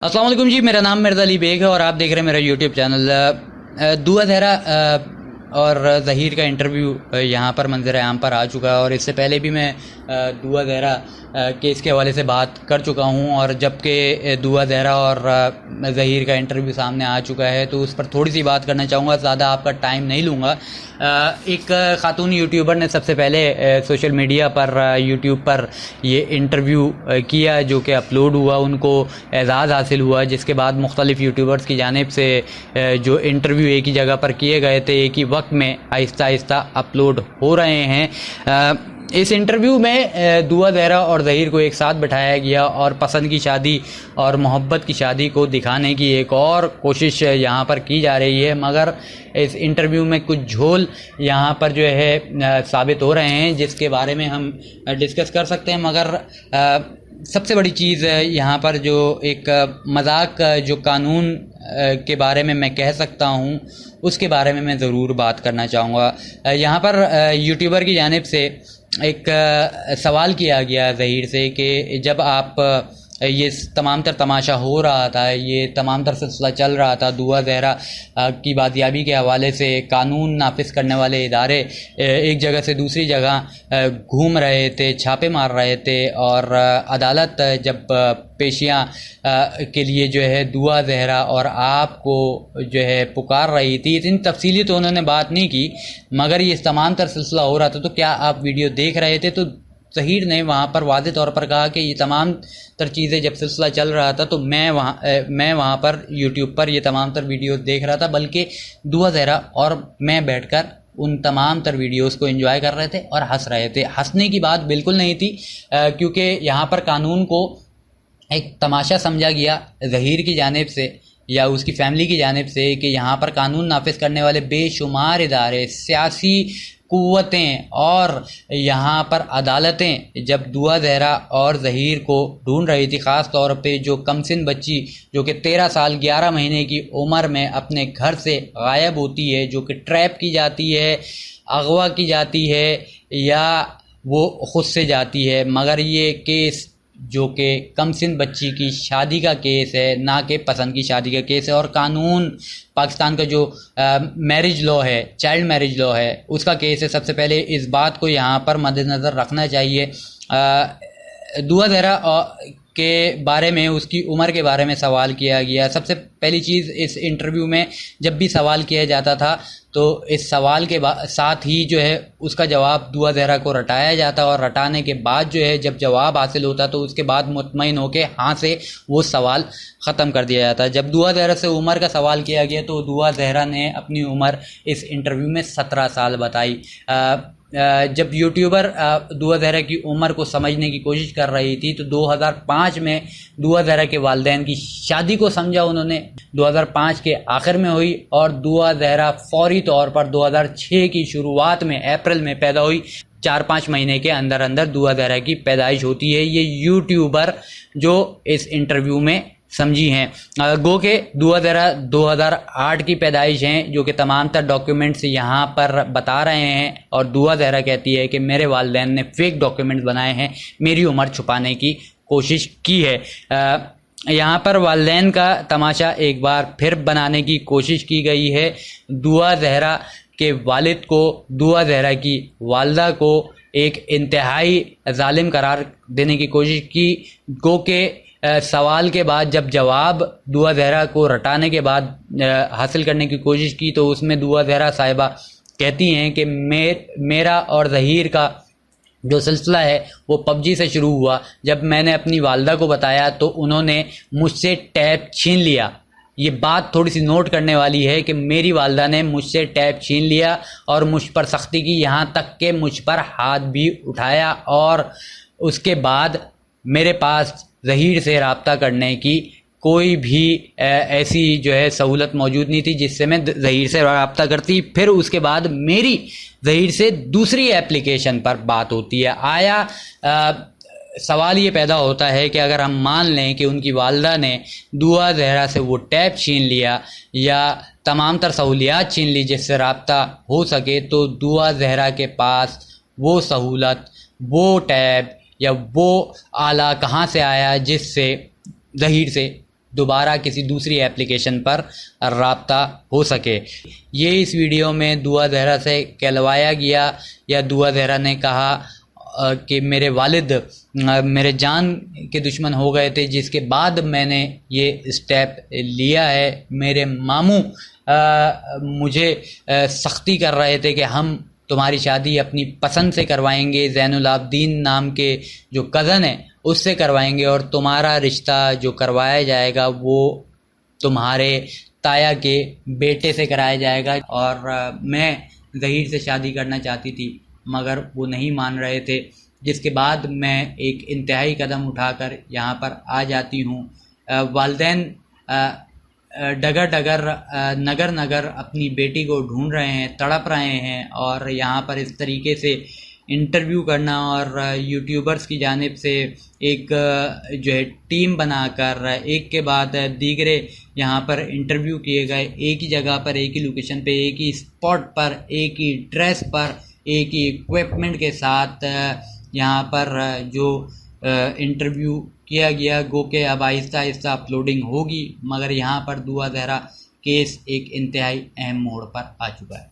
अस्सलाम वालेकुम जी, मेरा नाम मिर्ज़ा अली बेग है और आप देख रहे हैं मेरा यूट्यूब चैनल। दुआ ज़हरा और ज़हीर का इंटरव्यू यहाँ पर मंज़र आम पर आ चुका है और इससे पहले भी मैं दुआ ज़हरा केस के हवाले से बात कर चुका हूँ, और जबकि दुआ ज़हरा और ज़हीर का इंटरव्यू सामने आ चुका है तो उस पर थोड़ी सी बात करना चाहूँगा, ज़्यादा आपका टाइम नहीं लूँगा। एक ख़ातून यूट्यूबर ने सबसे पहले सोशल मीडिया पर यूट्यूब पर ये इंटरव्यू किया जो कि अपलोड हुआ, उनको एजाज़ हासिल हुआ, जिसके बाद मुख्तलिफ़ यूट्यूबर्स की जानिब से जो इंटरव्यू एक ही जगह पर किए गए थे एक ही वक्त में आहिस्ता आहिस्ता अपलोड हो रहे हैं। इस इंटरव्यू में दुआ ज़हरा और ज़हीर को एक साथ बिठाया गया और पसंद की शादी और मोहब्बत की शादी को दिखाने की एक और कोशिश यहाँ पर की जा रही है, मगर इस इंटरव्यू में कुछ झोल यहाँ पर जो है साबित हो रहे हैं जिसके बारे में हम डिस्कस कर सकते हैं। मगर सबसे बड़ी चीज़ यहाँ पर जो एक मजाक जो कानून के बारे में मैं कह सकता हूँ उसके बारे में मैं ज़रूर बात करना चाहूँगा। यहाँ पर यूट्यूबर की जानिब से एक सवाल किया गया ज़हीर से कि जब आप ये तमाम तर तमाशा हो रहा था, ये तमाम तर सिलसिला चल रहा था, दुआ ज़हरा की बादियाबी के हवाले से कानून नाफिज करने वाले इदारे एक जगह से दूसरी जगह घूम रहे थे, छापे मार रहे थे, और अदालत जब पेशियाँ के लिए जो है दुआ ज़हरा और आपको जो है पुकार रही थी, इतनी तफसीली तो उन्होंने बात नहीं की, मगर ये तमाम तर सिलसिला हो रहा था तो क्या आप वीडियो देख रहे थे? तो ज़हीर ने वहाँ पर वाज़ेह तौर पर कहा कि ये तमाम तर चीज़ें जब सिलसिला चल रहा था तो मैं वहाँ पर यूट्यूब पर ये तमाम तर वीडियो देख रहा था, बल्कि दुआ ज़हरा और मैं बैठकर उन तमाम तर वीडियोस को एंजॉय कर रहे थे और हंस रहे थे। हंसने की बात बिल्कुल नहीं थी, क्योंकि यहाँ पर कानून को एक तमाशा समझा गया ज़हीर की जानिब से या उसकी फैमिली की जानिब से कि यहाँ पर कानून नाफिज करने वाले बेशुमार इदारे, सियासी कुव्वतें और यहाँ पर अदालतें जब दुआ ज़हरा और ज़हीर को ढूंढ रही थी, ख़ास तौर पे जो कमसिन बच्ची जो कि 13 साल 11 महीने की उम्र में अपने घर से गायब होती है, जो कि ट्रैप की जाती है, अगवा की जाती है या वो खुद से जाती है, मगर ये केस जो कि कमसिन बच्ची की शादी का केस है, ना कि पसंद की शादी का केस है, और कानून पाकिस्तान का जो मैरिज लॉ है, चाइल्ड मैरिज लॉ है, उसका केस है। सबसे पहले इस बात को यहाँ पर मद्देनज़र रखना चाहिए। दुआ ज़हरा के बारे में, उसकी उम्र के बारे में सवाल किया गया। सबसे पहली चीज़, इस इंटरव्यू में जब भी सवाल किया जाता था तो इस सवाल के साथ ही जो है उसका जवाब दुआ ज़हरा को रटाया जाता, और रटाने के बाद जो है जब जवाब हासिल होता तो उसके बाद मुतमईन होकर हाँ से वो सवाल ख़त्म कर दिया जाता। जब दुआ ज़हरा से उम्र का सवाल किया गया तो दुआ ज़हरा ने अपनी उम्र इस इंटरव्यू में 17 साल बताई। जब यूट्यूबर दुआ ज़हरा की उम्र को समझने की कोशिश कर रही थी तो 2005 में दुआ ज़हरा के वालिदैन की शादी को समझा उन्होंने, 2005 के आखिर में हुई, और दुआ ज़हरा फौरी तौर पर 2006 की शुरुआत में अप्रैल में पैदा हुई। 4-5 महीने के अंदर अंदर दुआ ज़हरा की पैदाइश होती है। ये यूट्यूबर जो इस इंटरव्यू में समझी हैं, गो के दुआ ज़हरा 2008 की पैदाइश हैं, जो कि तमाम तर डॉक्यूमेंट्स यहाँ पर बता रहे हैं, और दुआ ज़हरा कहती है कि मेरे वालिदैन ने फेक डॉक्यूमेंट्स बनाए हैं, मेरी उम्र छुपाने की कोशिश की है। यहाँ पर वालिदैन का तमाशा एक बार फिर बनाने की कोशिश की गई है। दुआ ज़हरा के वालिद को, दुआ ज़हरा की वालदा को एक इंतहाई जालिम करार देने की कोशिश की, गो के सवाल के बाद जब जवाब दुआ ज़हरा को रटाने के बाद हासिल करने की कोशिश की तो उसमें दुआ ज़हरा साहिबा कहती हैं कि मेरा और ज़हीर का जो सिलसिला है वो पबजी से शुरू हुआ। जब मैंने अपनी वालदा को बताया तो उन्होंने मुझसे टैब छीन लिया। ये बात थोड़ी सी नोट करने वाली है कि मेरी वालदा ने मुझसे टैब छीन लिया और मुझ पर सख्ती की, यहाँ तक कि मुझ पर हाथ भी उठाया, और उसके बाद मेरे पास ज़हीर से रब्ता करने की कोई भी ऐसी जो है सहूलत मौजूद नहीं थी जिससे मैं ज़हीर से रब्ता करती। फिर उसके बाद मेरी ज़हीर से दूसरी एप्लीकेशन पर बात होती है। आया सवाल ये पैदा होता है कि अगर हम मान लें कि उनकी वालदा ने दुआ ज़हरा से वो टैब छीन लिया या तमाम तर सहूलियात छीन ली जिससे रब्ता हो सके, तो दुआ ज़हरा के पास वो सहूलत, वो टैब या वो आला कहाँ से आया जिससे ज़हीर से دوبارہ کسی دوسری اپلیکیشن پر رابطہ ہو سکے۔ یہ اس ویڈیو میں دعا زہرا سے کہلوایا گیا یا دعا زہرا نے کہا کہ میرے والد میرے جان کے دشمن ہو گئے تھے، جس کے بعد میں نے یہ اسٹیپ لیا ہے۔ میرے ماموں مجھے سختی کر رہے تھے کہ ہم تمہاری شادی اپنی پسند سے کروائیں گے، زین العابدین نام کے جو کزن ہے اس سے کروائیں گے، اور تمہارا رشتہ جو کروایا جائے گا وہ تمہارے تایا کے بیٹے سے کرایا جائے گا۔ اور میں ظہیر سے شادی کرنا چاہتی تھی مگر وہ نہیں مان رہے تھے، جس کے بعد میں ایک انتہائی قدم اٹھا کر یہاں پر آ جاتی ہوں۔ والدین ڈگر ڈگر نگر نگر اپنی بیٹی کو ڈھونڈ رہے ہیں، تڑپ رہے ہیں، اور یہاں پر اس طریقے سے انٹرویو کرنا اور یوٹیوبرز کی جانب سے ایک جو ہے ٹیم بنا کر ایک کے بعد دیگرے یہاں پر انٹرویو کیے گئے، ایک ہی جگہ پر، ایک ہی لوکیشن پہ، ایک ہی اسپاٹ پر، ایک ہی ڈریس پر، ایک ہی ایکوپمنٹ کے ساتھ یہاں پر جو انٹرویو کیا گیا۔ گو کہ اب آہستہ آہستہ اپلوڈنگ ہوگی، مگر یہاں پر دعا زہرا کیس ایک انتہائی اہم موڑ پر آ چکا ہے۔